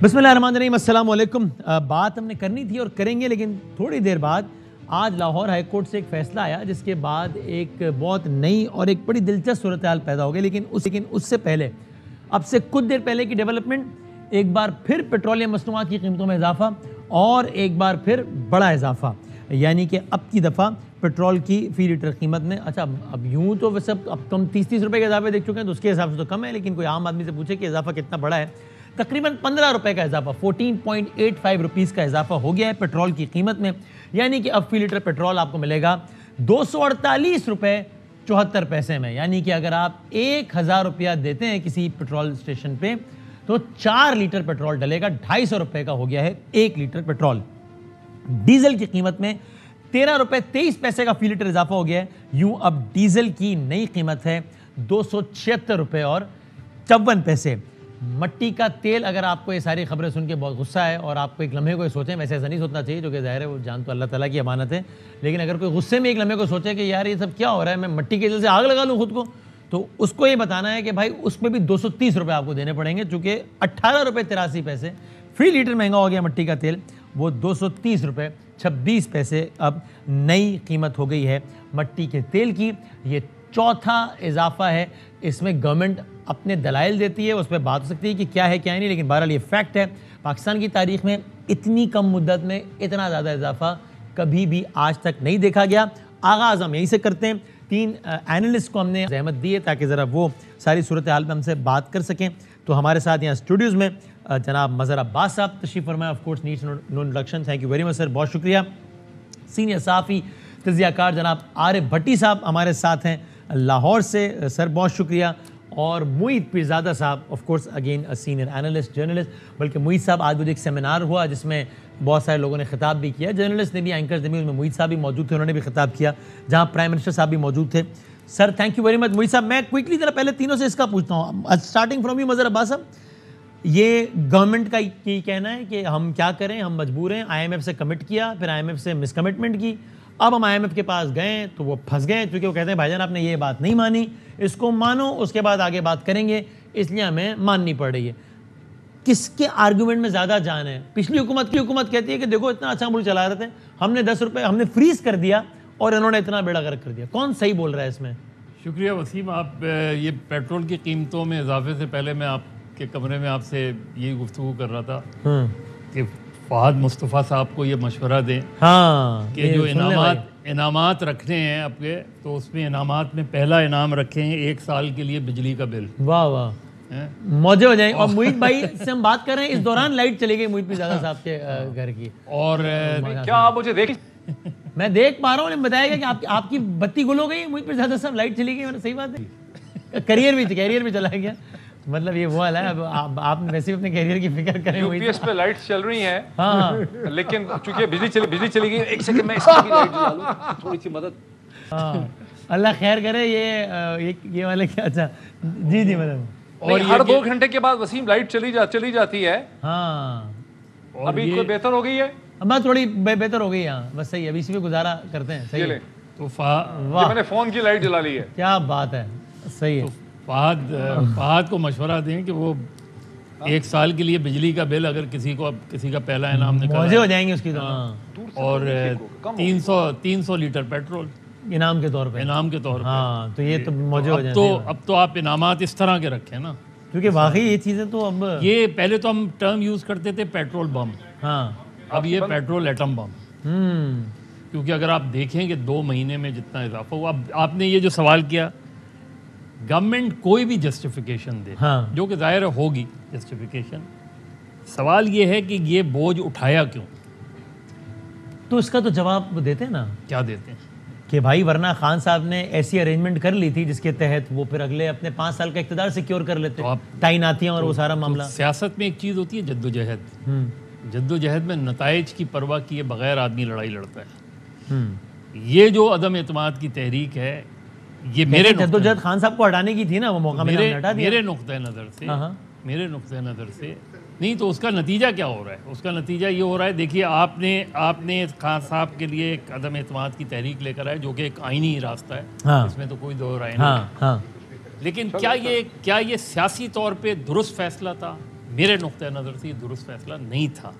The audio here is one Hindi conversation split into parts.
बिस्मिल्लाहिर्रहमानिर्रहीम, अस्सलाम वालेकुम। बात हमने करनी थी और करेंगे, लेकिन थोड़ी देर बाद। आज लाहौर हाई कोर्ट से एक फ़ैसला आया जिसके बाद एक बहुत नई और एक बड़ी दिलचस्प सूरत हाल पैदा हो गई। लेकिन उससे पहले, अब से कुछ देर पहले की डेवलपमेंट, एक बार फिर पेट्रोलियम मसनूआत की कीमतों में इजाफा और एक बार फिर बड़ा इजाफा, यानी कि अब की दफ़ा पेट्रोल की फ़ी लीटर कीमत में, अच्छा अब यूँ तो वैसे अब कम 30 रुपये के इजाफे देख चुके हैं तो उसके हिसाब से तो कम है, लेकिन कोई आम आदमी से पूछे कि इजाफा कितना बड़ा है, तकरीबन 15 रुपये का इजाफा, 14.85 रुपीज़ का इजाफा हो गया है पेट्रोल की कीमत में। यानी कि अब फ़ी लीटर पेट्रोल आपको मिलेगा 248 रुपये 74 पैसे में। यानी कि अगर आप 1000 रुपया देते हैं किसी पेट्रोल स्टेशन पे तो 4 लीटर पेट्रोल डलेगा। 250 रुपये का हो गया है 1 लीटर पेट्रोल। डीजल की कीमत में 13 रुपये 23 पैसे का फ़ी लीटर इजाफा हो गया है। यूँ अब डीजल की नई कीमत है 276 रुपये और 54 पैसे। मट्टी का तेल, अगर आपको ये सारी खबरें सुन के बहुत गुस्सा है और आपको एक लम्हे को सोचें, वैसे ऐसा नहीं सोचना चाहिए, जो कि ज़ाहिर है वो जान तो अल्लाह ताला की अमानत है, लेकिन अगर कोई गुस्से में एक लम्हे को सोचे कि यार ये सब क्या हो रहा है, मैं मट्टी के तेल से आग लगा लूँ खुद को, तो उसको ये बताना है कि भाई उसमें भी 230 रुपये आपको देने पड़ेंगे, चूँकि 18 रुपये 83 पैसे फ़ी लीटर महंगा हो गया मट्टी का तेल, वो 230 रुपये 26 पैसे अब नई कीमत हो गई है मट्टी के तेल की। ये चौथा इजाफा है। इसमें गवर्नमेंट अपने दलाइल देती है, उस पर बात हो सकती है कि क्या है क्या नहीं, लेकिन बहरहाल ये फैक्ट है। पाकिस्तान की तारीख में इतनी कम मुद्दत में इतना ज़्यादा इजाफा कभी भी आज तक नहीं देखा गया। आगाज़ हम यहीं से करते हैं। 3 एनालिस्ट को हमने ज़हमत दी है ताकि ज़रा वो सारी सूरत हाल में हमसे बात कर सकें। तो हमारे साथ यहाँ स्टूडियोज़ में जनाब मज़हर अब्बास साहब तशरीफ़ फरमाए। Of course needs no introduction, thank you very much sir, बहुत शुक्रिया। सीनियर साफ़ी तज़ियाकार जनाब आरिफ भट्टी साहब हमारे साथ हैं लाहौर से, सर बहुत शुक्रिया। और मुईद पीरज़ादा साहब, of course again a senior analyst journalist. बल्कि मुईद साहब, आज मुझे एक सेमिनार हुआ जिसमें बहुत सारे लोगों ने खिताब भी किया, जर्नलिस्ट ने भी, एंकर्स ने भी, उसमें मुईद साहब भी मौजूद थे, उन्होंने भी खिताब किया, जहाँ प्राइम मिनिस्टर साहब भी मौजूद थे। Sir thank you very much. Moeed साहब, मैं क्विकली ज़रा पहले तीनों से इसका पूछता हूँ, starting from you Mazhar Abbas साहब। ये गवर्नमेंट का यही कहना है कि हम क्या करें, हम मजबूर हैं, IMF से कमिट किया, फिर IMF से मिसकमिटमेंट की, अब हम IMF के पास गए तो वो फंस गए, क्योंकि वो कहते हैं भाईजान आपने ये बात नहीं मानी, इसको मानो, उसके बाद आगे बात करेंगे, इसलिए हमें माननी पड़ रही है। किसके आर्गूमेंट में ज़्यादा जान है? पिछली हुकूमत कहती है कि देखो इतना अच्छा मुल्क चला रहे थे, हमने 10 रुपये हमने फ्रीज कर दिया और इन्होंने इतना बेड़ा गर्क कर दिया। कौन सही बोल रहा है इसमें? शुक्रिया वसीम। आप ये पेट्रोल की कीमतों में इजाफे से पहले मैं आपके कमरे में आपसे यही गुफ्तगू कर रहा था कि फहद मुस्तफ़ा साहब को ये मशवरा दें कि जो इनामात रखने हैं आपके, तो उसमें इनामात में पहला इनाम रखें 1 साल के लिए बिजली का बिल। वाह वाह, मौजे हो जाए। और मुईद भाई से हम बात कर रहे हैं, इस दौरान लाइट चली गई मुईद पीरज़ादा साहब के घर की। और क्या आप मुझे देख मैं देख पा रहा हूँ, बताया गया कि आपकी बत्ती गुल हो गई, मुईद पीरज़ादा साहब लाइट चली गई। सही बात है, करियर भी चला गया, मतलब ये वो वाला है। अब आप वैसे भी अपने कैरियर की फिक्र करें। यूपीएस पे लाइट्स चल रही हैं, हाँ, लेकिन चूंकि बिजली चली गई, एक सेकंड में इसकी भी लाइट जला लूं, थोड़ी सी मदद। हाँ, अल्लाह खैर करे। ये वाले क्या, अच्छा जी मतलब, और हर 2 घंटे के बाद वसीम लाइट चली जाती है। हाँ, अभी कोई बेहतर हो गई है, अब थोड़ी बेहतर हो गई। हाँ बस सही है, अभी इसी पे गुजारा करते हैं। सही है। तो मैंने फोन की लाइट जला ली है, क्या बात है, सही है। फहद को मशवरा दें कि वो 1 साल के लिए बिजली का बिल, अगर किसी का पहला इनाम निकला, मौजे हो जाएंगे उसकी तो। और 300 लीटर पेट्रोल इनाम के तौर पे। हाँ, तो ये तो मौजे हो जाएंगे। अब तो आप इनामात इस तरह के रखें ना, क्योंकि वाकई ये चीज़ें तो अब, ये पहले तो हम टर्म यूज़ करते थे पेट्रोल बम, हाँ, अब ये पेट्रोल एटम बम। क्योंकि अगर आप देखें कि 2 महीने में जितना इजाफा हुआ, आपने ये जो सवाल किया, गवर्नमेंट कोई भी जस्टिफिकेशन दे, हाँ, जो कि जाहिर होगी जस्टिफिकेशन, सवाल ये है कि ये बोझ उठाया क्यों। तो इसका तो जवाब वो देते हैं ना, क्या देते हैं कि भाई वरना खान साहब ने ऐसी अरेंजमेंट कर ली थी जिसके तहत वो फिर अगले अपने 5 साल का इक़्तिदार सिक्योर कर लेते, तो तैनातियाँ और वो सारा मामला। सियासत में एक चीज़ होती है जद्दोजहद, जद्दोजहद में नताइज की परवाह किए बगैर आदमी लड़ाई लड़ता है। ये जो अदम एतमाद की तहरीक है, ये मेरे जद्दोजहद खान साहब को हटाने की थी ना, वो मौका मिला, हटा दिया। मेरे नुक्ते नज़र से नहीं, तो उसका नतीजा क्या हो रहा है? उसका नतीजा ये हो रहा है, देखिए आपने खान साहब के लिए एक अदम एतमाद की तहरीक लेकर आए, जो कि एक आईनी रास्ता है, हाँ, इसमें तो कोई दो राय नहीं। हाँ, हाँ। लेकिन क्या ये सियासी तौर पे दुरुस्त फैसला था? मेरे नुक्ते नज़र से ये दुरुस्त फैसला नहीं था।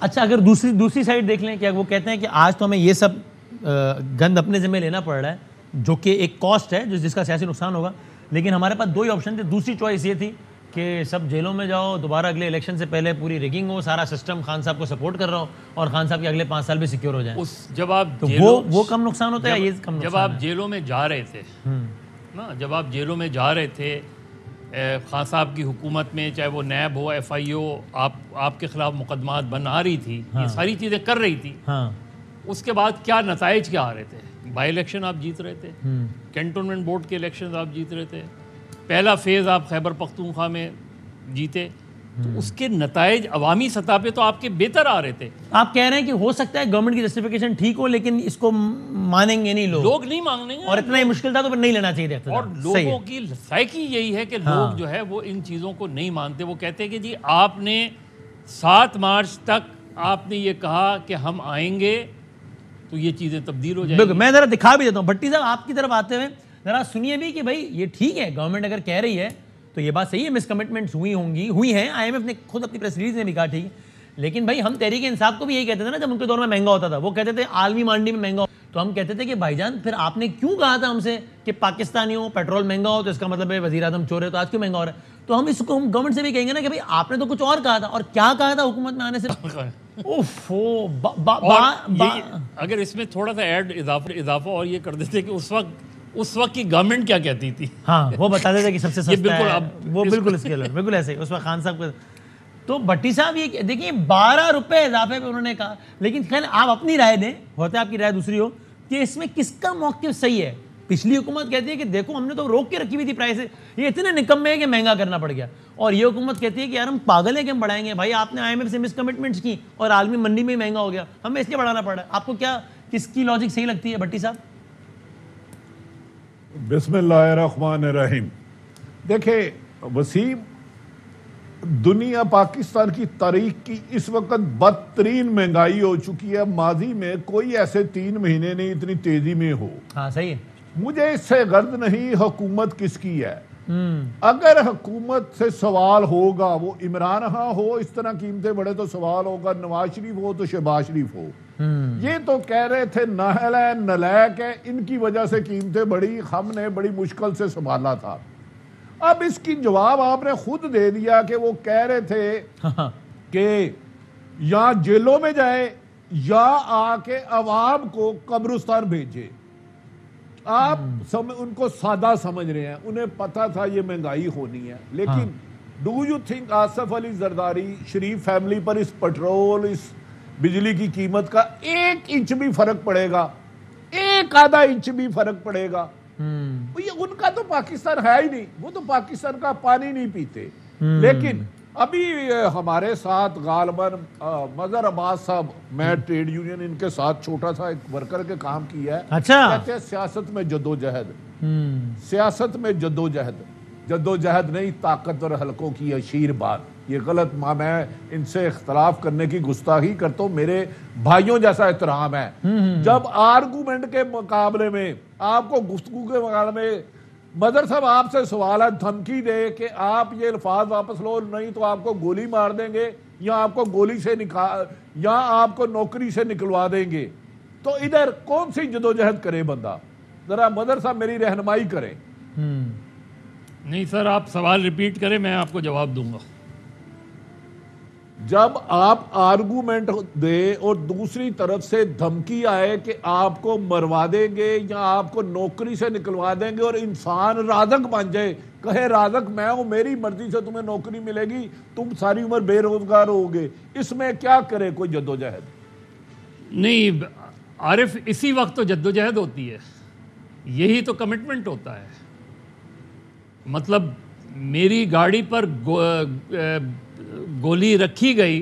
अच्छा, अगर दूसरी साइड देख लें, क्या वो कहते हैं कि आज तो हमें ये सब गंद अपने ज़िम्मे लेना पड़ रहा है, जो कि एक कॉस्ट है जिसका सियासी नुकसान होगा, लेकिन हमारे पास दो ही ऑप्शन थे। दूसरी चॉइस ये थी कि सब जेलों में जाओ, दोबारा अगले इलेक्शन से पहले पूरी रिगिंग हो, सारा सिस्टम खान साहब को सपोर्ट कर रहा हो और खान साहब के अगले 5 साल भी सिक्योर हो जाए। जब आप तो वो कम नुकसान होता है, ये कम नुकसान? जब आप जेलों में जा रहे थे ना, जब आप जेलों में जा रहे थे खान साहब की हुकूमत में, चाहे वो नैब हो, FIO, आपके खिलाफ मुकदमात बना रही थी, ये सारी चीज़ें कर रही थी। उसके बाद क्या नताइज क्या आ रहे थे? बाई इलेक्शन आप जीत रहे थे, कैंटोनमेंट बोर्ड के इलेक्शन आप जीत रहे थे, पहला फेज़ आप खैबर पख्तूनख्वा में जीते, तो उसके नताइज अवामी सतह पे तो आपके बेहतर आ रहे थे। आप कह रहे हैं कि हो सकता है गवर्नमेंट की जस्टिफिकेशन ठीक हो, लेकिन इसको मानेंगे नहीं लोग नहीं मानेंगे, और इतना ही मुश्किल था तो फिर नहीं लेना चाहिए था। और लोगों की साइकी यही है कि लोग जो है वो इन चीज़ों को नहीं मानते। वो कहते हैं कि जी आपने 7 मार्च तक आपने ये कहा कि हम आएंगे तो ये चीज़ें तब्दील हो जाएंगी। मैं ज़रा दिखा भी देता हूँ भट्टी साहब, आपकी तरफ आते हुए ज़रा सुनिए भी कि भाई ये ठीक है, गवर्नमेंट अगर कह रही है तो ये बात सही है, मिसकमिटमेंट्स हुई हैं। IMF ने खुद अपनी प्रेस रिलीज में भी कहा ठीक है, लेकिन भाई हम तहरीक इंसाफ को भी यही कहते थे ना, जब उनके दौर में महंगा होता था, वो कहते थे आलमी मंडी में महंगा, तो हम कहते थे कि भाईजान फिर आपने क्यों कहा था हमसे कि पाकिस्तानी हो, पेट्रोल महंगा हो तो इसका मतलब है वज़ीर आज़म चोर है, तो आज क्यों महंगा हो रहा है? तो हम इसको हम गवर्नमेंट से भी कहेंगे ना कि भाई आपने तो कुछ और कहा था, और क्या कहा था हुकूमत में आने से? अगर इसमें थोड़ा सा ऐड इजाफा और ये कर देते कि उस वक्त की गवर्नमेंट क्या कहती थी। हाँ, वो बता देते कि सबसे सस्ता बिल्कुल है, वो बिल्कुल इसके बिल्कुल ऐसे उस वक्त खान साहब को। तो भट्टी साहब ये देखिए 12 रुपए इजाफे पे उन्होंने कहा, लेकिन खैर आप अपनी राय दें, होता है आपकी राय दूसरी हो, कि इसमें किसका मौक़िफ़ सही है। पिछली हुकूमत कहती है कि देखो हमने तो रोक के रखी हुई थी प्राइस, ये इतने निकम्मे हैं कि महंगा करना पड़ गया, और ये हुकूमत कहती है कि यार हम पागल हैं कि हम बढ़ाएंगे। भाई आपने IMF से मिसकमिटमेंट्स की और आलमी मंडी में महंगा हो गया, हमें इसलिए बढ़ाना पड़ा। आपको क्या किसकी लॉजिक सही लगती है भट्टी साहब? बिस्मिल्लाहिर्रहमानिर्रहीम। देखे वसीम, दुनिया पाकिस्तान की तारीख की इस वक्त बदतरीन महंगाई हो चुकी है। माजी में कोई ऐसे 3 महीने नहीं इतनी तेजी में हो। हाँ सही है। मुझे इससे गर्द नहीं हुकूमत किसकी है। अगर हुकूमत से सवाल होगा, वो इमरान खान हो, इस तरह कीमतें बढ़े तो सवाल होगा, नवाज शरीफ हो तो शहबाज शरीफ हो। ये तो कह रहे थे नाहल है, नलायक है, इनकी वजह से कीमतें बढ़ी, हमने बड़ी मुश्किल से संभाला था। अब इसकी जवाब आपने खुद दे दिया कि वो कह रहे थे कि या जेलों में जाए या आके अवाम को कब्रिस्तान भेजे। आप उनको सादा समझ रहे हैं, उन्हें पता था ये महंगाई होनी है। लेकिन do you think Asaf Ali Zardari Sharif family पर इस पेट्रोल, इस बिजली की कीमत का 1 इंच भी फर्क पड़ेगा? 1 आधा इंच भी फर्क पड़ेगा? ये उनका तो पाकिस्तान है ही नहीं, वो तो पाकिस्तान का पानी नहीं पीते। लेकिन अभी हमारे साथ गालबन मजहर अब्बास साहब, मैं ट्रेड यूनियन इनके साथ छोटा सा एक वर्कर के काम किया है। अच्छा। कहते हैं सियासत में जद्दोजहद, सियासत में जद्दोजहद नहीं, ताकतवर हलकों की अशीर बात। ये गलत मैं इनसे इख्तलाफ करने की गुस्ताखी करता हूँ, मेरे भाइयों जैसा एहतराम है। जब आर्गूमेंट के मुकाबले में, आपको गुफ्तगू के मुकाबले में मदर साहब आपसे सवाल है, धमकी दे कि आप ये अल्फाज वापस लो, नहीं तो आपको गोली मार देंगे या आपको गोली से या आपको नौकरी से निकलवा देंगे, तो इधर कौन सी जदोजहद करे बंदा? जरा मदर साहब मेरी रहनुमाई करें। नहीं सर, आप सवाल रिपीट करें, मैं आपको जवाब दूंगा। जब आप आर्गूमेंट दे और दूसरी तरफ से धमकी आए कि आपको मरवा देंगे या आपको नौकरी से निकलवा देंगे, और इंसान राजक बन जाए, कहे राजक मैं हूं, मेरी मर्जी से तुम्हें नौकरी मिलेगी, तुम सारी उम्र बेरोजगार होगे, इसमें क्या करे कोई जद्दोजहद? नहीं आरिफ, इसी वक्त तो जद्दोजहद होती है, यही तो कमिटमेंट होता है। मतलब मेरी गाड़ी पर गोली रखी गई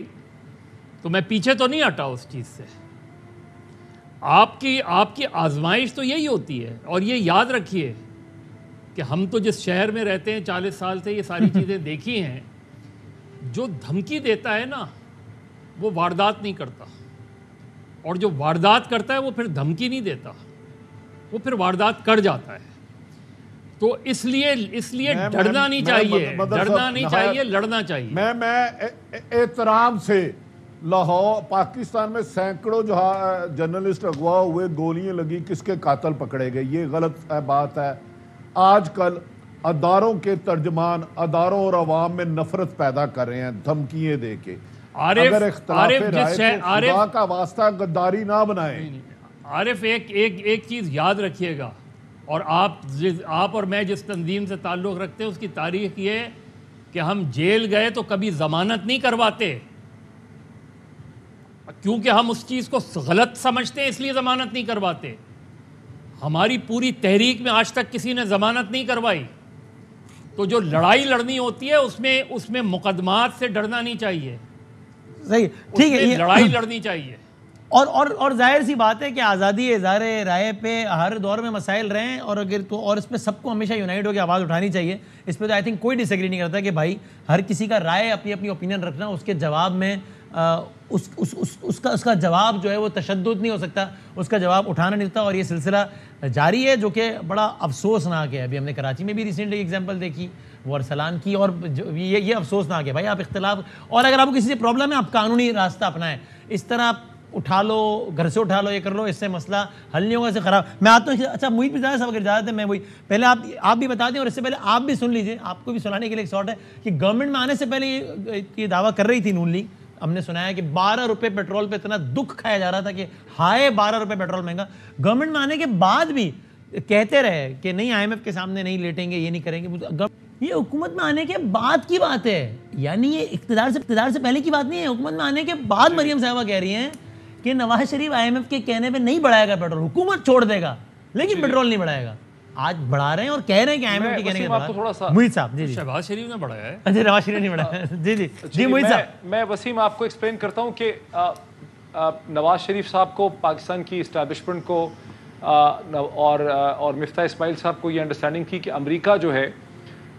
तो मैं पीछे तो नहीं हटा उस चीज़ से। आपकी आजमाइश तो यही होती है। और ये याद रखिए कि हम तो जिस शहर में रहते हैं 40 साल से ये सारी चीज़ें देखी हैं। जो धमकी देता है ना, वो वारदात नहीं करता, और जो वारदात करता है वो फिर धमकी नहीं देता, वो फिर वारदात कर जाता है। तो इसलिए डरना नहीं चाहिए, डरना नहीं चाहिए, लड़ना चाहिए। मैं एहतराम से लाहौर पाकिस्तान में सैकड़ों जर्नलिस्ट अगवा हुए, गोलियां लगी, किसके कातिल पकड़े गए, ये गलत बात है। आजकल अदारों के तर्जमान अदारों और अवाम में नफरत पैदा कर रहे हैं धमकियां दे के। अगर इख्तिलाफ राय तो खुदा का वास्ता गद्दारी ना बनाए। आरिफ एक चीज याद रखिएगा, और आप और मैं जिस तंजीम से ताल्लुक़ रखते हैं उसकी तारीख ये कि हम जेल गए तो कभी ज़मानत नहीं करवाते, क्योंकि हम उस चीज़ को गलत समझते हैं इसलिए ज़मानत नहीं करवाते। हमारी पूरी तहरीक में आज तक किसी ने ज़मानत नहीं करवाई। तो जो लड़ाई लड़नी होती है उसमें मुकदमात से डरना नहीं चाहिए। सही, ठीक है, लड़ाई लड़नी चाहिए। और जाहिर सी बात है कि आज़ादी इज़हार राय पे हर दौर में मसाइल रहे हैं, और अगर तो और इस पर सबको हमेशा यूनाइट होकर आवाज़ उठानी चाहिए। इस पर तो आई थिंक कोई डिसएग्री नहीं करता कि भाई हर किसी का राय अपनी अपनी ओपिनियन रखना, उसके जवाब में उसका जवाब जो है वो तशद्दुद नहीं हो सकता, उसका जवाब उठाना नहीं होता। और ये सिलसिला जारी है जो कि बड़ा अफसोसनाक है। अभी हमने कराची में भी रिसेंटली एग्जाम्पल देखी, वो अरसलान की, और ये अफसोसनाक है भाई। आप इख्तिलाफ, और अगर आपको किसी से प्रॉब्लम है आप कानूनी रास्ता अपनाएं, इस तरह उठा लो, घर से उठा लो, ये कर लो, इससे मसला हल नहीं होगा, इससे ख़राब। मैं आता हूँ, अच्छा मुझे भी ज़्यादा सब अगर ज़्यादा मैं वही पहले आप भी बता दें, और इससे पहले आप भी सुन लीजिए, आपको भी सुनाने के लिए एक शॉर्ट है कि गवर्नमेंट में आने से पहले ये दावा कर रही थी नून लीग, हमने सुना है कि 12 रुपये पेट्रोल पे इतना दुख खाया जा रहा था कि हाय 12 रुपये पेट्रोल महंगा। गवर्नमेंट में आने के बाद भी कहते रहे कि नहीं IMF के सामने नहीं लेटेंगे, ये नहीं करेंगे। ये हुकूमत में आने के बाद की बात है, यानी ये इक़्तिदार से पहले की बात नहीं है। हुकूमत में आने के बाद मरियम साहबा कह रही हैं कि नवाज शरीफ IMF के कहने पे नहीं बढ़ाएगा पेट्रोल, हुकूमत छोड़ देगा लेकिन पेट्रोल नहीं बढ़ाएगा। आज बढ़ा रहे हैं और कह रहे हैं कि IMF के कहने के बाद। मुईद साहब जी, शहबाज शरीफ ने बढ़ाया है। अच्छा, नवाज शरीफ नहीं बढ़ाया। जी जी जी मुईद साहब। मैं वसीम आपको एक्सप्लेन करता हूँ कि नवाज शरीफ साहब को, पाकिस्तान की इस्टेब्लिशमेंट को और मिफ्ता इस्माइल साहब को ये अंडरस्टैंडिंग थी कि अमेरिका जो है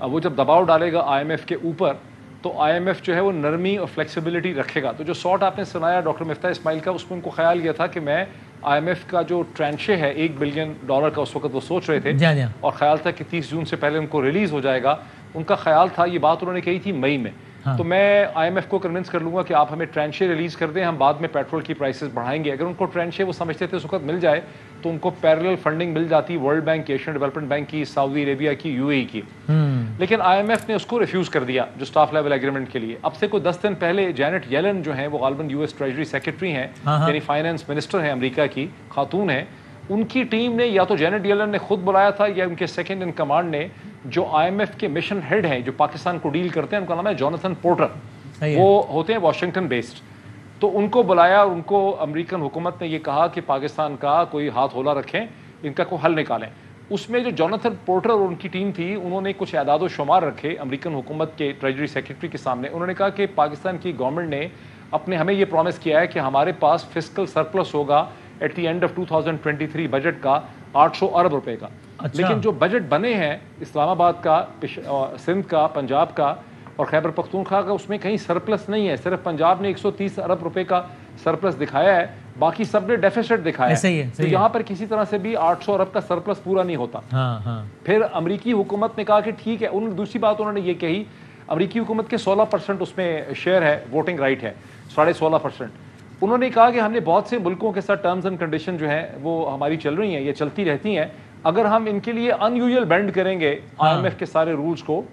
वो जब दबाव डालेगा IMF के ऊपर तो IMF जो है वो नरमी और फ्लेक्सिबिलिटी रखेगा। तो जो शॉट आपने सुनाया डॉक्टर मिफ्ता इस्माइल का, उसमें उनको ख्याल किया था कि मैं IMF का जो ट्रांशे है $1 बिलियन का, उस वक्त वो सोच रहे थे और ख्याल था कि 30 जून से पहले उनको रिलीज़ हो जाएगा। उनका ख्याल था, ये बात उन्होंने कही थी मई में। हाँ। तो मैं IMF को कन्विंस कर लूँगा कि आप हमें ट्रांशे रिलीज़ कर दें, हम बाद में पेट्रोल की प्राइसेस बढ़ाएंगे। अगर उनको ट्रांशे वो समझते थे उस वक्त मिल जाए तो उनको पैरेलल फंडिंग मिल जाती, वर्ल्ड बैंक की, एशियन डेवलपमेंट बैंक की, सऊदी अरेबिया की, UAE की। लेकिन IMF ने उसको रिफ्यूज़ कर दिया जो स्टाफ लेवल एग्रीमेंट के लिए। अब से कोई 10 दिन पहले जैनेट येलन जो है वो गालिबन US ट्रेजरी सेक्रेटरी हैं, यानी फाइनेंस मिनिस्टर हैं, अमेरिका की खातून है, उनकी टीम ने या तो जैनेट येलन ने खुद बुलाया था या उनके सेकंड इन कमांड ने, जो IMF के मिशन हेड हैं जो पाकिस्तान को डील करते हैं, उनका नाम है जोनाथन पोर्टर, वो होते हैं वाशिंगटन बेस्ड। तो उनको बुलाया और उनको अमेरिकन हुकूमत ने ये कहा कि पाकिस्तान का कोई हाथ होला रखें, इनका कोई हल निकालें। उसमें जो जोनाथन पोर्टर और उनकी टीम थी, उन्होंने कुछ एदाद व शुमार रखे अमेरिकन हुकूमत के ट्रेजरी सेक्रेटरी के सामने। उन्होंने कहा कि पाकिस्तान की गवर्नमेंट ने हमें ये प्रॉमिस किया है कि हमारे पास फिस्कल सरप्लस होगा at the end of 2023 budget का 800 अरब रुपए का। अच्छा। लेकिन जो बजट बने हैं इस्लामाबाद का, सिंध का, पंजाब का और खैबर पख्तूनख्वा का, उसमें कहीं सरप्लस नहीं है। सिर्फ पंजाब ने 130 अरब रुपए का सरप्लस दिखाया है, बाकी सब ने डेफिसिट दिखाया है। तो यहाँ पर किसी तरह से भी 800 अरब का सरप्लस पूरा नहीं होता। फिर अमेरिकी हुकूमत ने कहा कि ठीक है। उन्होंने दूसरी बात उन्होंने ये कही, अमेरिकी हुकूमत के 16% उसमें शेयर है, वोटिंग राइट है 16.5%। उन्होंने कहा कि हमने बहुत से मुल्कों के साथ टर्म्स एंड कंडीशन जो है वो हमारी चल रही हैं, ये चलती रहती हैं। अगर हम इनके लिए अनयूजुअल बेंड करेंगे IMF के सारे रूल्स को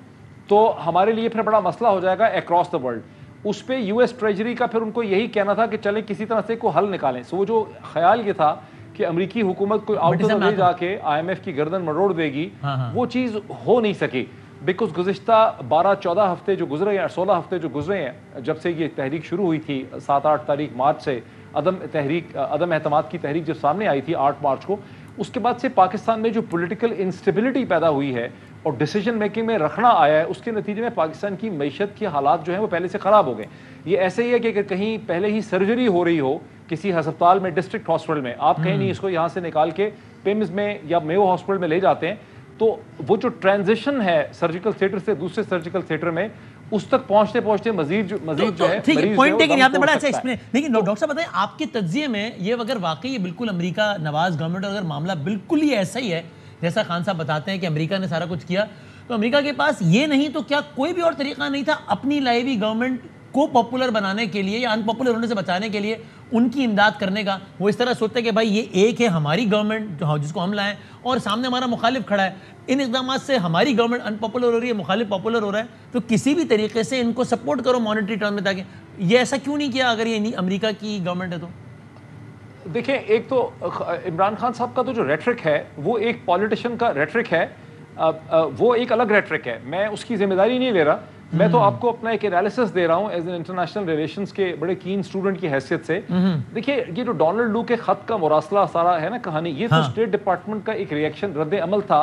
तो हमारे लिए फिर बड़ा मसला हो जाएगा अक्रॉस द वर्ल्ड। उस पर US ट्रेजरी का फिर उनको यही कहना था कि चलें किसी तरह से को हल निकालें। सो वो जो ख्याल ये था कि अमेरिकी हुकूमत कोई आउटर ले जाके IMF की गर्दन मरोड़ देगी, वो चीज़ हो नहीं सकी। बिकॉज गुज़िश्ता 12-14 हफ्ते जो गुजरे हैं, 16 हफ्ते जो गुजरे हैं, जब से ये तहरीक शुरू हुई थी 7-8 तारीख मार्च से, अदम एतमाद की तहरीक जब सामने आई थी 8 मार्च को, उसके बाद से पाकिस्तान में जो पॉलिटिकल इंस्टेबिलिटी पैदा हुई है और डिसीजन मेकिंग में रखना आया है, उसके नतीजे में पाकिस्तान की मईशत के हालात जो हैं वो पहले से ख़राब हो गए। ये ऐसे ही है कि कहीं पहले ही सर्जरी हो रही हो किसी अस्पताल में, डिस्ट्रिक्ट हॉस्पिटल में, आप कहीं नहीं इसको यहाँ से निकाल के पिम्स में या मेयो हॉस्पिटल में ले जाते हैं, तो वो जो ट्रांजिशन है सर्जिकल थिएटर से दूसरे सर्जिकल थिएटर में, उस तक पहुंचते पहुंचते मजीद जो है ठीक है, पॉइंट टेकन, आपने बड़ा अच्छा एक्सप्लेन। लेकिन डॉक्टर साहब बताएं, आपके तज्जिए में ये अगर वाकई ये बिल्कुल अमेरिका नवाज गवर्नमेंट अगर मामला बिल्कुल ही ऐसा ही है जैसा खान साहब बताते हैं कि अमेरिका ने सारा कुछ किया, तो अमेरिका के पास ये नहीं तो क्या कोई भी और तरीका नहीं था अपनी लाइवी गवर्नमेंट को पॉपुलर बनाने के लिए या अनपॉपुलर होने से बचाने के लिए उनकी इमदाद करने का? वो इस तरह सोचते कि भाई ये एक है हमारी गवर्नमेंट जिसको हम लाएं और सामने हमारा मुखालिफ खड़ा है, इन इकदाम से हमारी गवर्नमेंट अनपॉपुलर हो रही है, मुखालिफ पॉपुलर हो रहा है, तो किसी भी तरीके से इनको सपोर्ट करो मॉनेटरी टर्म में, ताकि ये ऐसा क्यों नहीं किया अगर ये नहीं अमेरिका की गवर्नमेंट है तो? देखिए, एक तो इमरान खान साहब का तो जो रेटरिक है वो एक पॉलिटिशियन का रेटरिक है, वो एक अलग रेटरिक है, मैं उसकी जिम्मेदारी नहीं ले रहा। मैं तो आपको अपना एक एनालिसिस दे रहा हूं एज एन इंटरनेशनल रिलेशंस के बड़े कीन स्टूडेंट की हैसियत से। देखिए, ये जो डोनाल्ड लू के खत का मुरासला सारा है ना कहानी, ये तो स्टेट डिपार्टमेंट का एक रिएक्शन रद्द अमल था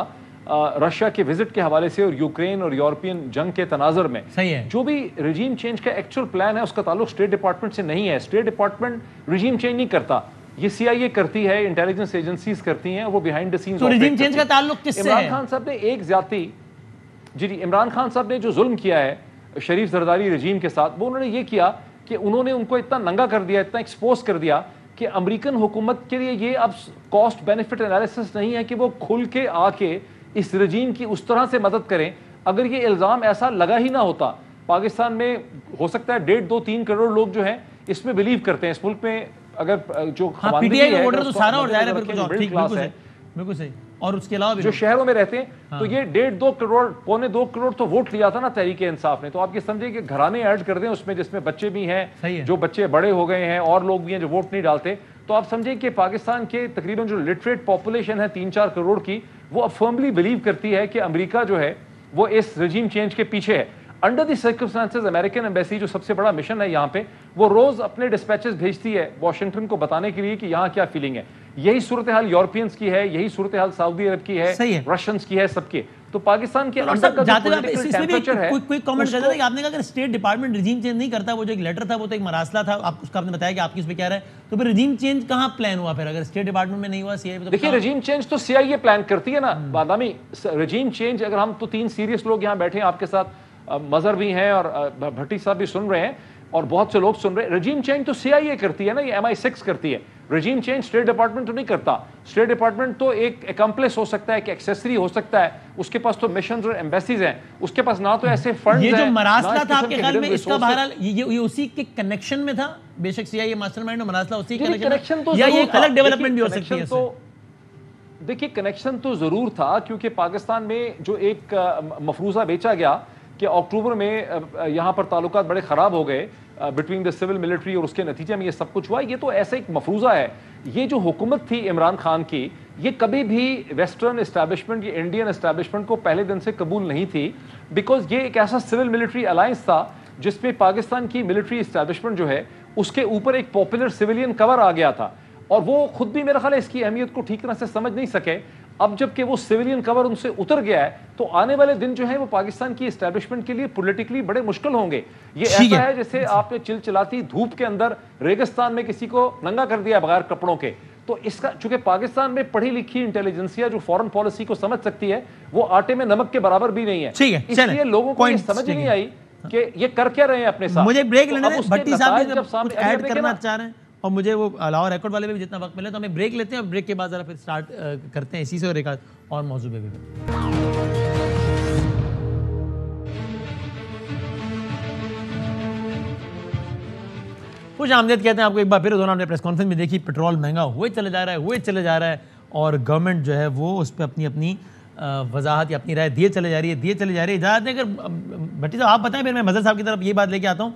रशिया के विजिट के हवाले से और यूक्रेन और यूरोपियन जंग के तनाजर में। सही है। जो भी रजीम चेंज का एक्चुअल प्लान है उसका ताल्लुक स्टेट डिपार्टमेंट से नहीं है। स्टेट डिपार्टमेंट रजीम चेंज नहीं करता, ये CIA करती है, इंटेलिजेंस एजेंसीज करती हैं, वो बिहाइंड द सीन्स। तो रजीम चेंज का ताल्लुक किससे है? इमरान खान साहब ने एक ज्यादती इमरान खान साहब ने जो जुल्म किया है शरीफ जरदारी रजीम के साथ, वो उन्होंने ये किया कि उन्होंने उनको इतना नंगा कर दिया, इतना एक्सपोज कर दिया कि अमेरिकन हुकूमत के लिए ये अब कॉस्ट बेनिफिट एनालिसिस नहीं है कि वो खुल के आके इस रजीम की उस तरह से मदद करें। अगर ये इल्ज़ाम ऐसा लगा ही ना होता, पाकिस्तान में हो सकता है 1.5-2-3 करोड़ लोग जो हैं इसमें बिलीव करते हैं। इस मुल्क में अगर जो PTI का वोटर तो सारा और जा रहा है, बिल्कुल सही। और उसके अलावा जो शहरों में रहते हैं तो ये 1.5-2 करोड़ 1.25-2 करोड़ तो वोट लिया था ना तहरीक इंसाफ ने। तो आप ये समझिए कि घराने ऐड कर दें उसमें, जिसमें बच्चे भी हैं, जो बच्चे बड़े हो गए हैं और लोग भी हैं जो वोट नहीं डालते, तो आप समझिए कि पाकिस्तान के तकरीबन जो लिटरेट पॉपुलेशन है 3-4 करोड़ की, वो अब फर्मली बिलीव करती है कि अमेरिका जो है वो इस रजीम चेंज के पीछे है। Under the circumstances American embassy जो सबसे बड़ा मिशन है यहाँ पे, वो रोज अपने डिस्पैचेस भेजती है वॉशिंगटन को बताने के लिए कि यहाँ क्या फीलिंग है। यही सूरत हाल यूरोपियंस की है, यही सूरत हाल सऊदी अरब की है, रशियंस की है, सबकी। तो पाकिस्तान के अंदर का जो पॉलिटिकल टेंपरेचर है, कोई कमेंट कर रहा था कि आपने कहा अगर स्टेट डिपार्टमेंट रिजीम चेंज नहीं करता, वो जो एक लेटर था वो तो एक मरासला था, आप उसका आपने बताया कि आपकी उसमें क्या रहा है, तो फिर रिजीम चेंज कहाँ प्लान हुआ फिर अगर स्टेट डिपार्टमेंट में नहीं हुआ CIA? देखिए, रिजीम चेंज तो CIA प्लान करती है ना बादामी। रिजीम चेंज अगर हम तो 3 सीरियस लोग यहाँ बैठे हैं आपके साथ, मजहर भी हैं और भट्टी साहब भी सुन रहे हैं और बहुत से लोग सुन रहे हैं। रजीम चेंज तो CIA करती है ना, ये MI6 करती है। रजीम चेंज स्टेट डिपार्टमेंट तो नहीं करता। स्टेट डिपार्टमेंट तो एक एक्म्प्लिस हो सकता है, एक एक्सेसरी हो सकता है, उसके पास तो मिशंस और एम्बेसीज हैं, उसके पास ना तो ऐसे फंड्स हैं। ये जो मरासला था आपके ख्याल में इसका बहरहाल ये उसी के कनेक्शन में था? बेशक CIA मास्टरमाइंड और मरासला उसी के कनेक्शन तो या ये अलग डेवलपमेंट भी हो सकती है? तो देखिए, कनेक्शन तो जरूर था, क्योंकि पाकिस्तान में जो एक मफरूजा बेचा गया कि अक्टूबर में यहाँ पर ताल्लुकात बड़े ख़राब हो गए बिटवीन द सिविल मिलिट्री और उसके नतीजे में ये सब कुछ हुआ, ये तो ऐसा एक मफरूज़ा है। ये जो हुकूमत थी इमरान खान की, ये कभी भी वेस्टर्न इस्टेब्लिशमेंट या इंडियन इस्टेब्लिशमेंट को पहले दिन से कबूल नहीं थी, बिकॉज ये एक ऐसा सिविल मिलिट्री अलायंस था जिसमें पाकिस्तान की मिलिट्री इस्टेब्लिशमेंट जो है उसके ऊपर एक पॉपुलर सिविलियन कवर आ गया था, और वो खुद भी मेरा ख्याल है इसकी अहमियत को ठीक तरह से समझ नहीं सके। अब जबकि वो सिविलियन कवर उनसे उतर गया है, तो आने वाले दिन जो है वो पाकिस्तान की एस्टेब्लिशमेंट के लिए पॉलिटिकली बड़े मुश्किल होंगे। ये ऐसा है जैसे आपने चिलचिलाती धूप के अंदर रेगिस्तान में किसी को नंगा कर दिया बगैर कपड़ों के। तो इसका चूंकि पाकिस्तान में पढ़ी लिखी इंटेलिजेंसिया जो फॉरेन पॉलिसी को समझ सकती है, वो आटे में नमक के बराबर भी नहीं है। इसलिए लोगों को ये समझ नहीं आई कि ये कर क्या रहे हैं अपने साथ। मुझे ब्रेक लेना है, भट्टी साहब जब कुछ ऐड करना चाह रहे हैं और मुझे वो लाहौर रिकॉर्ड वाले में भी जितना वक्त मिले, तो हमें ब्रेक लेते हैं और ब्रेक के बाद जरा फिर स्टार्ट करते हैं इसी से और एक और मौजू पे भी। खुश आमदीद कहते हैं आपको एक बार फिर। दोनों हमने प्रेस कॉन्फ्रेंस में देखी, पेट्रोल महंगा हुए चले जा रहा है और गवर्नमेंट जो है वो उस पर अपनी वजाहत या अपनी राय दिए चले जा रही है। इजाज़त दें, अगर भट्टी साहब आप बताएं, फिर मैं मजहर साहब की तरफ ये बात लेके आता हूँ।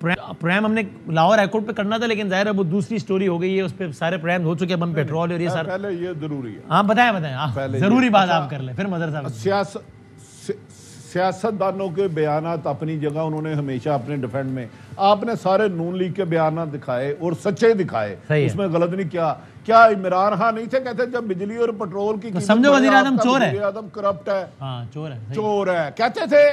प्रोग्राम हमने लाहौर हाईकोर्ट पे करना था, लेकिन जाहिर है वो दूसरी स्टोरी हो गई है, उस पर सारे प्रोग्राम हो चुके हैं, हम पेट्रोल और ये सारा। पहले ये जरूरी है। हाँ बताएं जरूरी बात आप कर लें, फिर मदर साहब। सियासतदानों के बयानात अपनी जगह, उन्होंने हमेशा अपने डिफेंड में, आपने सारे नून लीग के बयानात दिखाए और सच्चे दिखाए, उसमें गलत नहीं किया। क्या इमरान खान नहीं थे कहते जब बिजली और पेट्रोल की तो समझो वज़ीर आज़म चोर है, आज़म करप्ट है, चोर है कहते थे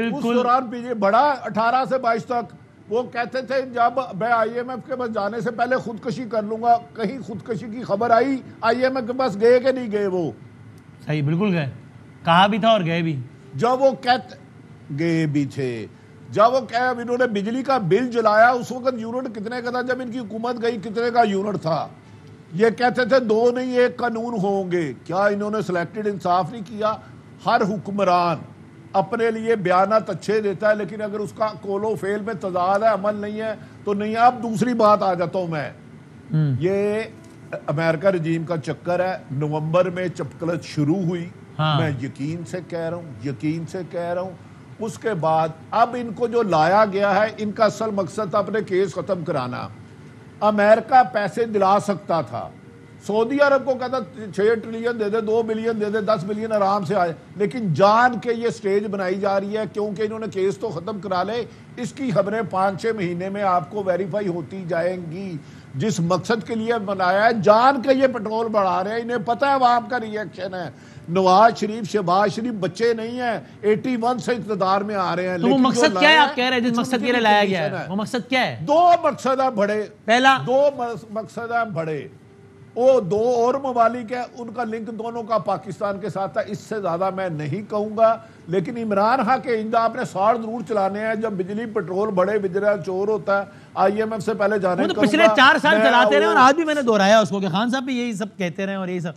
उस दौरान बड़ा 18 से 22 तक वो कहते थे जब मैं IMF के पास जाने से पहले खुदकशी कर लूंगा। कहीं खुदकशी की खबर आई IMF के पास गए कि नहीं गए? वो सही, बिल्कुल गए, कहा भी था और गए भी। जब वो कहते गए भी थे, जब वो कह इन्होंने बिजली का बिल जलाया उस वक्त यूनिट कितने का था? जब इनकी हुकूमत गई कितने का यूनिट था? ये कहते थे 2 नहीं 1 कानून होंगे। क्या इन्होंने सिलेक्टेड इंसाफ नहीं किया? हर हुक्मरान अपने लिए बयानात अच्छे देता है, लेकिन अगर उसका कोलो फेल में तजाद है, अमल नहीं है तो नहीं। अब दूसरी बात आ जाता हूं मैं, ये अमेरिका रजीम का चक्कर है। नवंबर में चपकलत शुरू हुई। हाँ। मैं यकीन से कह रहा हूं उसके बाद अब इनको जो लाया गया है, इनका असल मकसद अपने केस खत्म कराना। अमेरिका पैसे दिला सकता था, सऊदी अरब को कहता 6 ट्रिलियन दे दे, 2 बिलियन दे दे, 10 बिलियन आराम से आए, लेकिन जान के ये स्टेज बनाई जा रही है क्योंकि इन्होंने केस तो खत्म करा ले। इसकी खबरें 5-6 महीने में आपको वेरीफाई होती जाएंगी। जिस मकसद के लिए बनाया है, जान के ये पेट्रोल बढ़ा रहे हैं। इन्हें पता है वहां का रिएक्शन है। नवाज शरीफ, शहबाज शरीफ बच्चे नहीं है, 81 से इक़्तिदार में आ रहे हैं। तो वो मकसद क्या है आप कह रहे हैं, जिस मकसद के लिए लाया गया है, वो मकसद क्या है? 2 मकसद है बड़े। पहला 2 मकसद है बड़े, वो 2 और ममालिक है, उनका लिंक दोनों का पाकिस्तान के साथ है। इससे ज्यादा मैं नहीं कहूंगा। लेकिन इमरान खान के इंदा आपने 60 जरूर चलाने हैं। जब बिजली पेट्रोल बड़े बिजरा चोर होता है, IMF से पहले जाने तो पिछले 4 साल चलाते रहे और आज भी मैंने दोहराया उसको कि खान साहब भी यही सब कहते रहे और यही सब।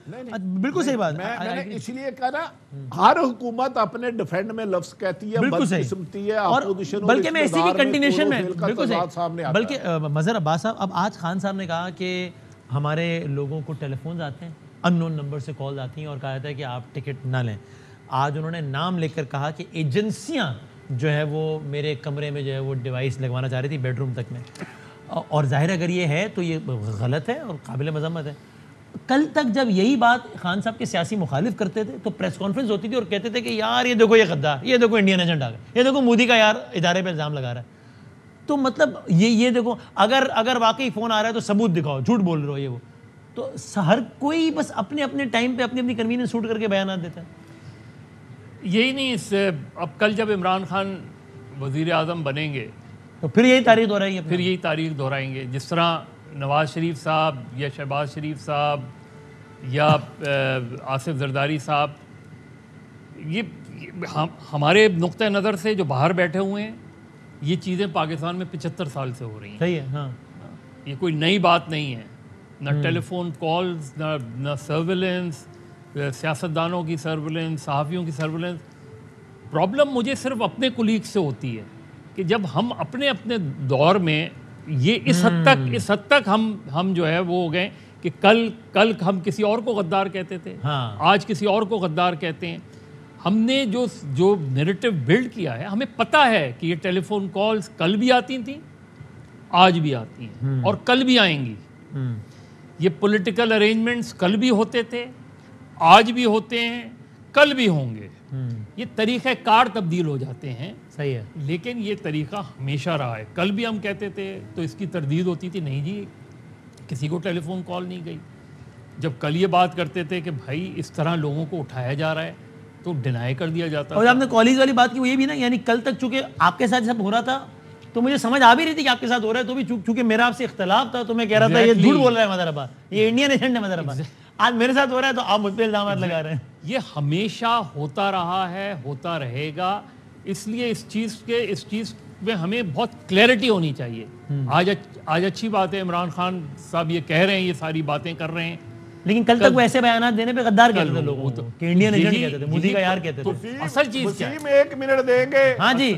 बिल्कुल सही बात। मैंने इसलिए कहा ना, हर हुकूमत अपने डिफेंड में लफ्ज कहती है, बदकिस्मती है, अपोजिशन। बल्कि मैं इसी की कंटिन्यूशन में बिल्कुल सही, बल्कि मजहर अब्बास साहब, अब आज खान साहब ने कहा कि हमारे लोगों को टेलीफोन आते हैं, अननोन नंबर से कॉल आती हैं और कहा जाता है कि आप टिकट ना लें। आज उन्होंने नाम लेकर कहा कि एजेंसियां जो है वो मेरे कमरे में जो है वो डिवाइस लगवाना चाह रही थी, बेडरूम तक में। और जाहिर अगर ये है तो ये गलत है और काबिल मजम्मत है। कल तक जब यही बात खान साहब के सियासी मुखालिफ करते थे तो प्रेस कॉन्फ्रेंस होती थी और कहते थे कि यार ये देखो ये गद्दार, ये देखो इंडियन एजेंट आ गए, ये देखो मोदी का यार इदारे पे इल्ज़ाम लगा रहा है। तो मतलब ये देखो, अगर वाकई फ़ोन आ रहा है तो सबूत दिखाओ, झूठ बोल रहे हो ये वो। तो हर कोई बस अपने अपने टाइम पे अपनी अपनी कन्वीनियंस शूट करके बयान देता है। यही नहीं, इससे अब कल जब इमरान खान वज़ीर आज़म बनेंगे तो फिर यही तारीख दोहराएंगे, फिर यही तारीख दोहराएंगे। जिस तरह नवाज शरीफ साहब या शहबाज शरीफ साहब या आसिफ जरदारी साहब, ये हमारे नुक्ते नज़र से जो बाहर बैठे हुए हैं, ये चीज़ें पाकिस्तान में 75 साल से हो रही हैं। सही है, हाँ। ये कोई नई बात नहीं है। ना टेलीफोन कॉल्स, ना सर्विलेंस, सियासतदानों की सर्विलेंस, सहाफ़ियों की सर्विलेंस। प्रॉब्लम मुझे सिर्फ अपने कुलीग से होती है कि जब हम अपने अपने दौर में ये इस हद तक हम जो है वो हो गए कि कल हम किसी और को गद्दार कहते थे, हाँ। आज किसी और को गद्दार कहते हैं। हमने जो नैरेटिव बिल्ड किया है, हमें पता है कि ये टेलीफोन कॉल्स कल भी आती थी, आज भी आती हैं और कल भी आएंगी। ये पॉलिटिकल अरेंजमेंट्स कल भी होते थे, आज भी होते हैं, कल भी होंगे। ये तरीक़े कार तब्दील हो जाते हैं, सही है, लेकिन ये तरीक़ा हमेशा रहा है। कल भी हम कहते थे तो इसकी तरदीद होती थी, नहीं जी किसी को टेलीफोन कॉल नहीं गई। जब कल ये बात करते थे कि भाई इस तरह लोगों को उठाया जा रहा है तो डिनाई कर दिया जाता। और आपने कॉलेज वाली बात की, वो ये भी ना, यानी कल तक चूंकि आपके साथ सब हो रहा था तो मुझे समझ आ भी रही थी कि आपके साथ हो रहा है, तो भी चूंकि मेरा आपसे इख्तलाफ था तो मैं कह रहा था ये झूठ बोल रहा है मदर अब्बास, ये इंडियन एजेंट है मदर अब्बास। आज मेरे साथ हो रहा है तो आप मुझ पर इल्जाम लगा रहे हैं। ये हमेशा होता रहा है, होता रहेगा। इसलिए इस चीज़ में हमें बहुत क्लैरिटी होनी चाहिए। आज अच्छी बात है, इमरान खान साहब ये कह रहे हैं, ये सारी बातें कर रहे हैं, लेकिन कल तक वो ऐसे बयान देने पे गद्दार कहते थे लोगों को, कि इंडियन एजेंट कहते थे, मोदी का यार कहते थे। असल चीज़ क्या है? 1 मिनट देंगे। हाँ जी,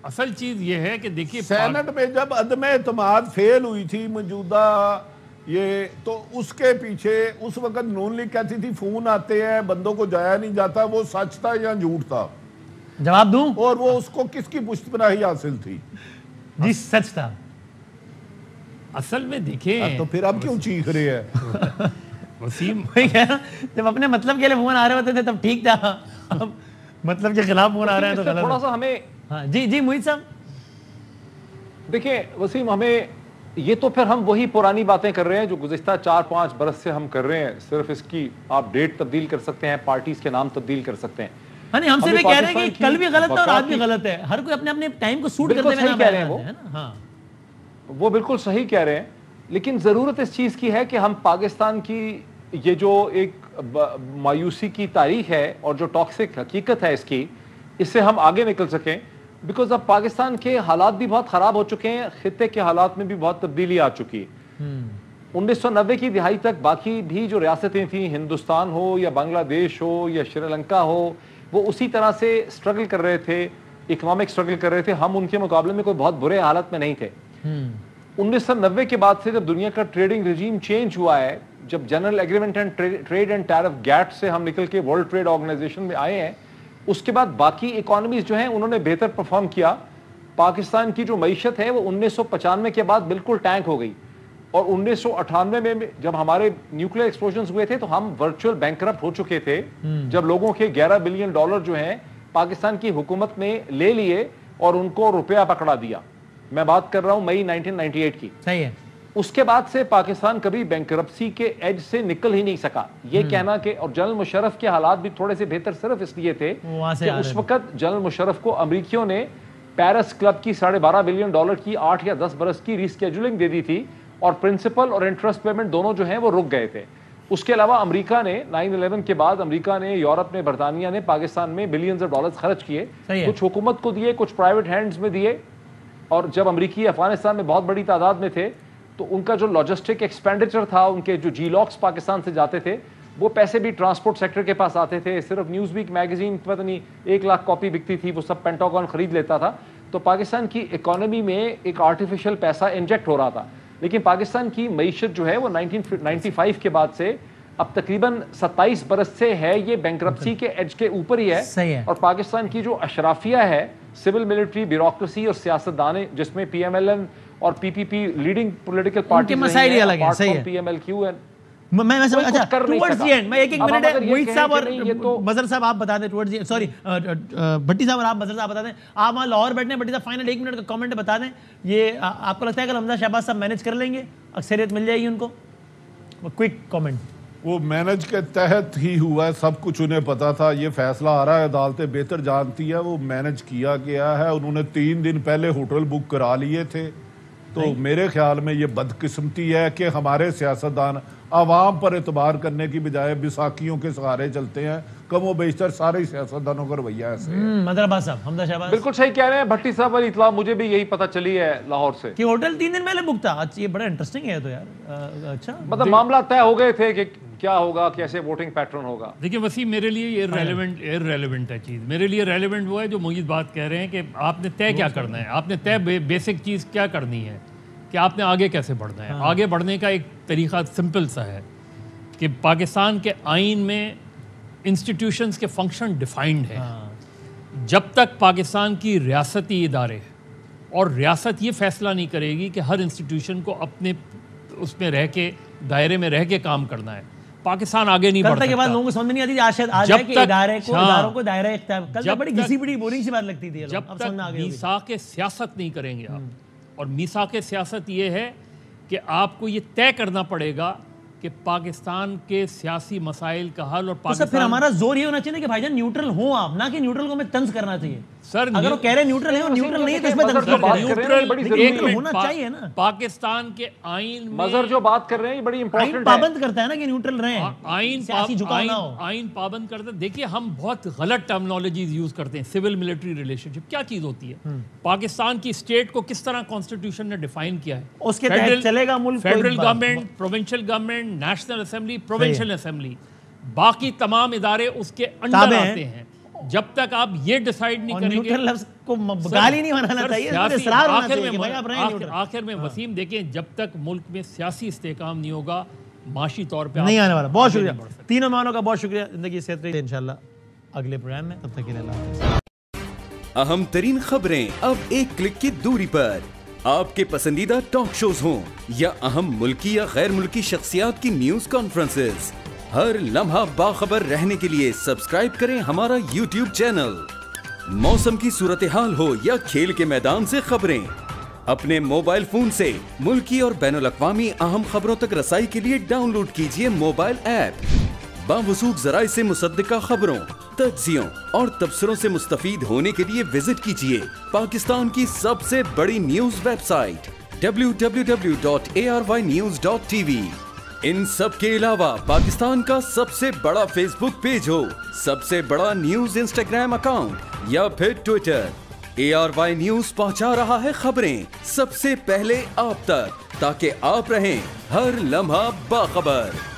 असल चीज़ ये है कि देखिए, सेनेट में जब अदम एतमाद फेल हुई थी मौजूदा ये, तो उसके पीछे उस वक्त नून लीग कहती थी फोन आते हैं, बंदों को जाया नहीं जाता। वो सच था या झूठ था? जवाब दूं? और वो उसको किसकी पुष्टपनाही हासिल थी? जी सच था। असल में देखिए, तो फिर अब क्यों चीख रहे हैं? वसीम वही कह रहा, जब अपने मतलब के लिए फोन आ रहे होते थे तब ठीक था, अब मतलब के खिलाफ फोन आ रहे हैं तो गलत। थोड़ा सा हमें, हाँ जी मोहित साहब, देखिए वसीम, हमें ये तो फिर हम वही पुरानी बातें कर रहे हैं जो गुज़िश्ता 4-5 बरस से हम कर रहे हैं। सिर्फ इसकी आप डेट तब्दील कर सकते हैं, पार्टीज के नाम तब्दील कर सकते हैं। नहीं, हमसे भी कह रहे हैं कि कल भी गलत था और आज भी गलत है। हर कोई अपने अपने टाइम को सूट करते हुए कह रहे हैं वो, है ना? हाँ, वो बिल्कुल सही कह रहे हैं। लेकिन जरूरत इस चीज की है कि हम पाकिस्तान की ये जो एक मायूसी की तारीख है और जो टॉक्सिक हकीकत है इसकी, इससे हम आगे निकल सकें। बिकॉज अब पाकिस्तान के हालात भी बहुत ख़राब हो चुके हैं, खित्ते के हालात में भी बहुत तब्दीली आ चुकी है। 1990 की दिहाई तक बाकी भी जो रियासतें थीं, हिंदुस्तान हो या बांग्लादेश हो या श्रीलंका हो, वो उसी तरह से स्ट्रगल कर रहे थे, इकोनॉमिक स्ट्रगल कर रहे थे। हम उनके मुकाबले में कोई बहुत बुरे हालत में नहीं थे। 1990 के बाद से जब दुनिया का ट्रेडिंग रिजीम चेंज हुआ है, जब general agreement and trade and tariff GATT से हम निकल के वर्ल्ड ट्रेड ऑर्गेनाइजेशन में आए हैं, उसके बाद बाकी इकोनॉमीज जो हैं उन्होंने बेहतर परफॉर्म किया। पाकिस्तान की जो मईशत है वो 1995 के बाद बिल्कुल टैंक हो गई, और 1998 में जब हमारे न्यूक्लियर एक्सप्लोजन्स हुए थे तो हम वर्चुअल बैंकरप्ट हो चुके थे, जब लोगों के $11 बिलियन जो हैं पाकिस्तान की हुकूमत ने ले लिए और उनको रुपया पकड़ा दिया। मैं बात कर रहा हूं मई 1998 की। सही है। उसके बाद से पाकिस्तान कभी बैंकरप्सी के एज से निकल ही नहीं सका। ये कहना कि, और जनरल मुशर्रफ के हालात भी थोड़े से बेहतर सिर्फ इसलिए थे कि उस वक्त जनरल मुशर्रफ को अमरीकियों ने पेरिस क्लब की $12.5 बिलियन की 8 या 10 बरस की रीस्केड्यूलिंग दे दी थी, और प्रिंसिपल और इंटरेस्ट पेमेंट दोनों जो हैं वो रुक गए थे। उसके अलावा अमेरिका ने 9/11 के बाद अमेरिका ने, यूरोप ने, बरतानिया ने पाकिस्तान में बिलियंस ऑफ डॉलर्स खर्च किए, कुछ हुकूमत को दिए, कुछ प्राइवेट हैंड्स में दिए। और जब अमेरिकी अफगानिस्तान में बहुत बड़ी तादाद में थे तो उनका जो लॉजिस्टिक एक्सपेंडिचर था, उनके जो जीलॉक्स पाकिस्तान से जाते थे, वो पैसे भी ट्रांसपोर्ट सेक्टर के पास आते थे। सिर्फ न्यूज़ वीक मैगजीन पता नहीं 1 लाख कॉपी बिकती थी, वो सब पेंटागन खरीद लेता था। तो पाकिस्तान की इकोनॉमी में एक आर्टिफिशियल पैसा इंजेक्ट हो रहा था। लेकिन पाकिस्तान की मईशत जो है वो 1995 के बाद से अब तकरीबन 27 बरस से है ये बैंकरप्सी के एज के ऊपर ही है। और पाकिस्तान की जो अशराफिया है, सिविल मिलिट्री ब्यूरोक्रेसी और सियासतदान, जिसमें PMLN और PPP लीडिंग पॉलिटिकल पार्टी मसाइल अलग है। सही है। PMLQ है। मैं समझ, अच्छा टुवर्ड्स द एंड मैं एक मिनट है, मोहित साहब और मजहर साहब आप बता दें टुवर्ड्स द, सॉरी भट्टी साहब और आप मजहर साहब बता दें, आप वहाँ लाहौर बैठने, भट्टी साहब फाइनल 1 मिनट का कमेंट बता दें, ये आपको लगता है कि हमजा शहबाज साहब मैनेज कर लेंगे, अक्सरियत मिल जाएगी उनको? Quick comment. वो मैनेज के तहत ही हुआ है, सब कुछ उन्हें पता था, ये फैसला आ रहा है, अदालतें बेहतर जानती है, वो मैनेज किया गया है। उन्होंने 3 दिन पहले होटल बुक करा लिए थे। तो मेरे ख्याल में ये बदकिस्मती है कि हमारे सियासतदान आवाम पर एतबार करने की बजाय बिसाखियों के सहारे चलते हैं। कम व बेशतर सारे सियासतदानों का रवैया ऐसे है। मदरबाज साहब, हमजा शहबाज बिल्कुल सही कह रहे हैं। भट्टी साहब वाली इतला मुझे भी यही पता चली है लाहौर से कि होटल 3 दिन पहले बुक था। अच्छा, ये बड़ा इंटरेस्टिंग है तो यार। अच्छा, मतलब मामला तय हो गए थे कि क्या होगा, कैसे वोटिंग पैटर्न होगा। देखिए वसीम, मेरे लिए ये इररेलेवेंट है चीज़। मेरे लिए रेलेवेंट वो है जो मोहित बात कह रहे हैं कि आपने तय क्या करना है, आपने तय बेसिक चीज़ क्या करनी है कि आपने आगे कैसे बढ़ना है। आगे बढ़ने का एक तरीका सिंपल सा है कि पाकिस्तान के आइन में इंस्टीट्यूशंस के फंक्शन डिफाइंड है। जब तक पाकिस्तान की रियासती इदारे और रियासत ये फैसला नहीं करेगी कि हर इंस्टीट्यूशन को अपने उसमें रह के, दायरे में रह के काम करना है, पाकिस्तान आगे नहीं बढ़ सकता। के बाद लोगों को समझ नहीं आती जब तक इदारों को दायरा इख्तियार, कल बड़ी घिसी पिटी बोरिंग सी बात लगती थी। जब तक मीसाक सियासत नहीं करेंगे आप, और मीसाक सियासत ये है कि आपको ये तय करना पड़ेगा कि पाकिस्तान के सियासी मसाइल का हल, और पाकिस्तान, तो फिर हमारा जोर ये होना चाहिए कि भाईजान न्यूट्रल हो आप, ना कि न्यूट्रल को हमें तंज करना चाहिए। सर अगर वो कह रहे हैं न्यूट्रल है, वो न्यूट्रल नहीं है तो इसमें तंज न्यूट्रल होना चाहिए ना। पाकिस्तान के आइन में मजहर जो बात कर रहे हैं ये बड़ी इंपॉर्टेंट है। पाबंद करता है ना कि न्यूट्रल रहे, आइन पाबंद करता है। देखिए हम बहुत गलत टर्मिनोलॉजीज यूज करते हैं। सिविल मिलिट्री रिलेशनशिप क्या चीज होती है? पाकिस्तान की स्टेट को किस तरह कॉन्स्टिट्यूशन ने डिफाइन किया है, उसके तहत चलेगा मुल्क। Federal government, provincial government, national assembly, provincial assembly, बाकी तमाम इदारे उसके अंडर आते हैं। जब तक आप ये डिसाइड नहीं करेंगे, न्यूट्रल लफ्ज़ को गाली नहीं बनाना चाहिए, आखिर में वसीम देखें, जब तक मुल्क में सियासी इस्तेकाम नहीं होगा, माशी तौर पे नहीं आने वाला। बहुत शुक्रिया तीनों मेहमानों का, बहुत शुक्रिया। जिंदगी सेहत रही इंशाल्लाह अगले प्रोग्राम में, तब तक के लिए अहम तरीन खबरें अब एक क्लिक की दूरी पर। आपके पसंदीदा टॉक शोज हों या अहम मुल्की या गैर मुल्की शख्सियात की न्यूज कॉन्फ्रेंसेस, हर लम्हा बाखबर रहने के लिए सब्सक्राइब करें हमारा YouTube चैनल। मौसम की सूरत हाल हो या खेल के मैदान से खबरें, अपने मोबाइल फोन से मुल्की और बैनुल-अक़वामी अहम खबरों तक रसाई के लिए डाउनलोड कीजिए मोबाइल ऐप। बावसूख ज़राए से मुसद्दिका खबरों, तज्ज़ियों और तबसरों से मुस्तफ़ीद होने के लिए विजिट कीजिए पाकिस्तान की सबसे बड़ी न्यूज वेबसाइट www.arYnews.tv। इन सब के अलावा पाकिस्तान का सबसे बड़ा फेसबुक पेज हो, सबसे बड़ा न्यूज इंस्टाग्राम अकाउंट या फिर ट्विटर, ARY न्यूज पहुंचा रहा है खबरें सबसे पहले आप तक, ताकि आप रहें हर लम्हा बाखबर।